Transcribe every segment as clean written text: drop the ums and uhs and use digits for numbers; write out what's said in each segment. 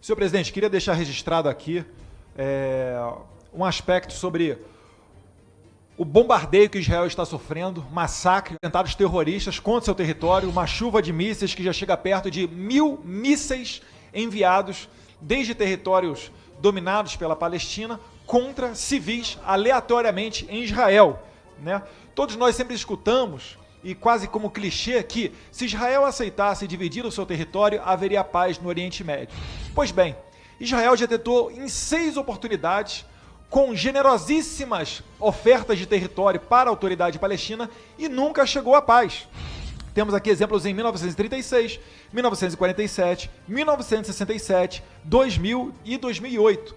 Senhor presidente, queria deixar registrado aqui um aspecto sobre o bombardeio que Israel está sofrendo, massacre, atentados terroristas contra seu território, uma chuva de mísseis que já chega perto de 1.000 mísseis enviados desde territórios dominados pela Palestina contra civis aleatoriamente em Israel, né? Todos nós sempre escutamos, e quase como clichê, que se Israel aceitasse dividir o seu território, haveria paz no Oriente Médio. Pois bem, Israel já tentou em 6 oportunidades, com generosíssimas ofertas de território para a autoridade palestina, e nunca chegou à paz. Temos aqui exemplos em 1936, 1947, 1967, 2000 e 2008.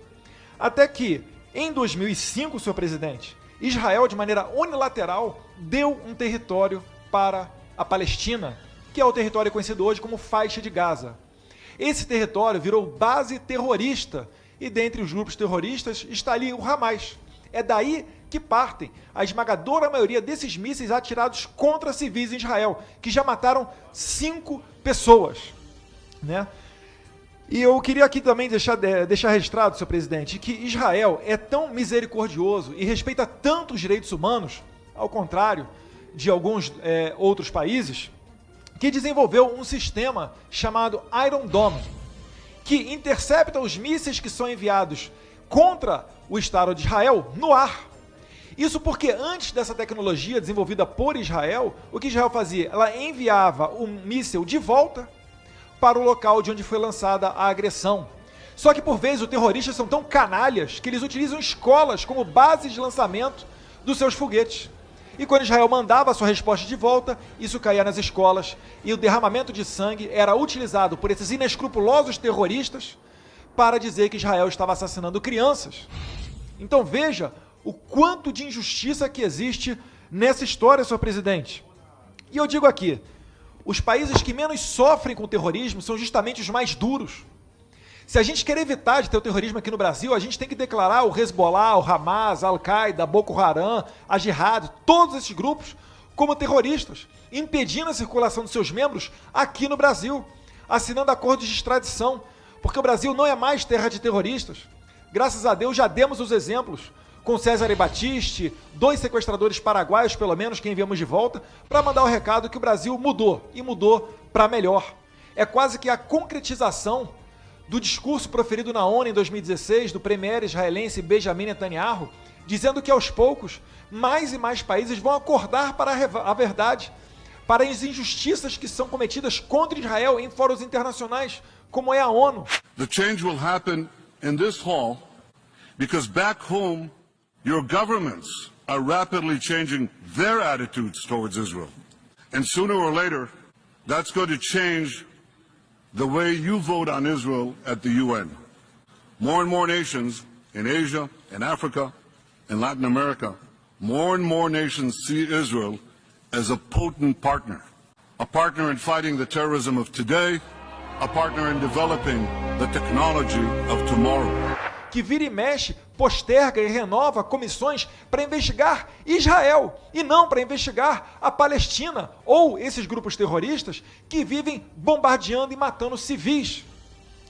Até que, em 2005, senhor presidente, Israel, de maneira unilateral, deu um território para a Palestina, que é o território conhecido hoje como Faixa de Gaza. Esse território virou base terrorista, e dentre os grupos terroristas está ali o Hamas. É daí que partem a esmagadora maioria desses mísseis atirados contra civis em Israel, que já mataram 5 pessoas, né? E eu queria aqui também deixar registrado, senhor presidente, que Israel é tão misericordioso e respeita tanto os direitos humanos, ao contrário de alguns outros países, que desenvolveu um sistema chamado Iron Dome, que intercepta os mísseis que são enviados contra o Estado de Israel no ar. Isso porque antes dessa tecnologia desenvolvida por Israel, o que Israel fazia? Ela enviava o míssil de volta para o local de onde foi lançada a agressão. Só que por vezes os terroristas são tão canalhas que eles utilizam escolas como base de lançamento dos seus foguetes. E quando Israel mandava a sua resposta de volta, isso caía nas escolas, e o derramamento de sangue era utilizado por esses inescrupulosos terroristas para dizer que Israel estava assassinando crianças. Então veja o quanto de injustiça que existe nessa história, senhor presidente. E eu digo aqui, os países que menos sofrem com o terrorismo são justamente os mais duros. Se a gente quer evitar de ter o terrorismo aqui no Brasil, a gente tem que declarar o Hezbollah, o Hamas, a Al-Qaeda, Boko Haram, a Jihad, todos esses grupos como terroristas, impedindo a circulação de seus membros aqui no Brasil, assinando acordos de extradição, porque o Brasil não é mais terra de terroristas. Graças a Deus já demos os exemplos, com Cesare Battisti, 2 sequestradores paraguaios, pelo menos, que enviamos de volta, para mandar o recado que o Brasil mudou, e mudou para melhor. É quase que a concretização do discurso proferido na ONU em 2016, do premier israelense Benjamin Netanyahu, dizendo que aos poucos, mais e mais países vão acordar para a verdade, para as injustiças que são cometidas contra Israel em fóruns internacionais, como é a ONU. The change will happen in this hall because back home your governments are rapidly changing their attitudes towards Israel. And sooner or later, that's going to change the way you vote on Israel at the UN. More and more nations in Asia, in Africa, in Latin America, more and more nations see Israel as a potent partner. A partner in fighting the terrorism of today, a partner in developing the technology of tomorrow. Que vira e mexe, posterga e renova comissões para investigar Israel e não para investigar a Palestina ou esses grupos terroristas que vivem bombardeando e matando civis.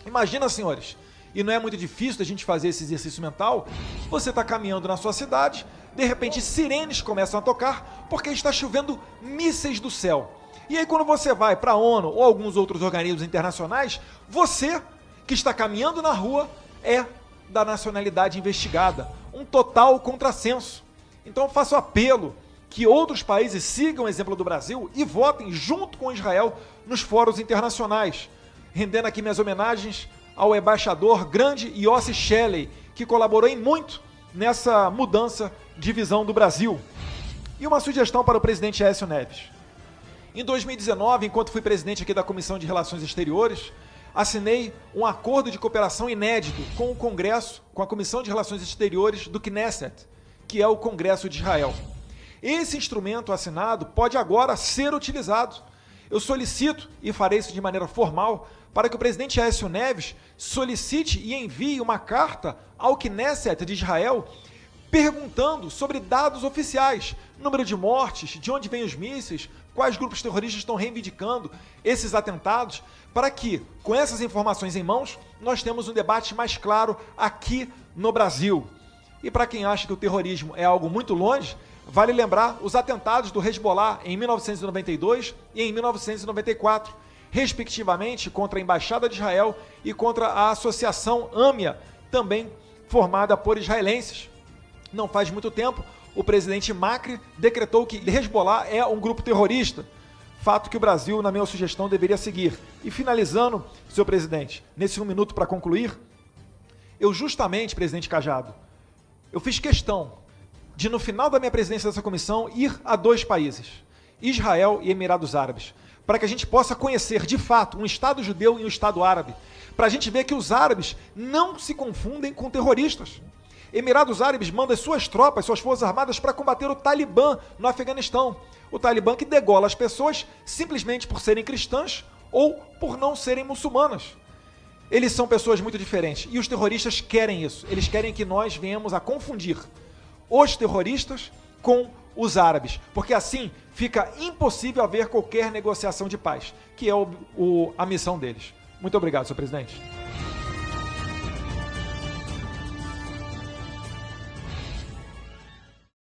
Imagina, senhores, e não é muito difícil da gente fazer esse exercício mental, você está caminhando na sua cidade, de repente sirenes começam a tocar porque está chovendo mísseis do céu. E aí quando você vai para a ONU ou alguns outros organismos internacionais, você que está caminhando na rua é da nacionalidade investigada, um total contrassenso. Então eu faço apelo que outros países sigam o exemplo do Brasil e votem junto com Israel nos fóruns internacionais, rendendo aqui minhas homenagens ao embaixador grande Yossi Shelley, que colaborou em muito nessa mudança de visão do Brasil. E uma sugestão para o presidente Aécio Neves. Em 2019, enquanto fui presidente aqui da Comissão de Relações Exteriores, assinei um acordo de cooperação inédito com o Congresso, com a Comissão de Relações Exteriores do Knesset, que é o Congresso de Israel. Esse instrumento assinado pode agora ser utilizado. Eu solicito, e farei isso de maneira formal, para que o presidente Aécio Neves solicite e envie uma carta ao Knesset de Israel perguntando sobre dados oficiais, número de mortes, de onde vêm os mísseis, quais grupos terroristas estão reivindicando esses atentados, para que, com essas informações em mãos, nós temos um debate mais claro aqui no Brasil. E para quem acha que o terrorismo é algo muito longe, vale lembrar os atentados do Hezbollah em 1992 e em 1994, respectivamente contra a Embaixada de Israel e contra a Associação AMIA, também formada por israelenses. Não faz muito tempo, o presidente Macri decretou que Hezbollah é um grupo terrorista, fato que o Brasil, na minha sugestão, deveria seguir. E finalizando, senhor presidente, nesse 1 minuto para concluir, eu justamente, presidente Cajado, eu fiz questão de, no final da minha presidência dessa comissão, ir a 2 países, Israel e Emirados Árabes, para que a gente possa conhecer, de fato, um Estado judeu e um Estado árabe, para a gente ver que os árabes não se confundem com terroristas. Emirados Árabes manda suas tropas, suas forças armadas para combater o Talibã no Afeganistão. O Talibã que degola as pessoas simplesmente por serem cristãs ou por não serem muçulmanas. Eles são pessoas muito diferentes e os terroristas querem isso. Eles querem que nós venhamos a confundir os terroristas com os árabes, porque assim fica impossível haver qualquer negociação de paz, que é a missão deles. Muito obrigado, senhor presidente.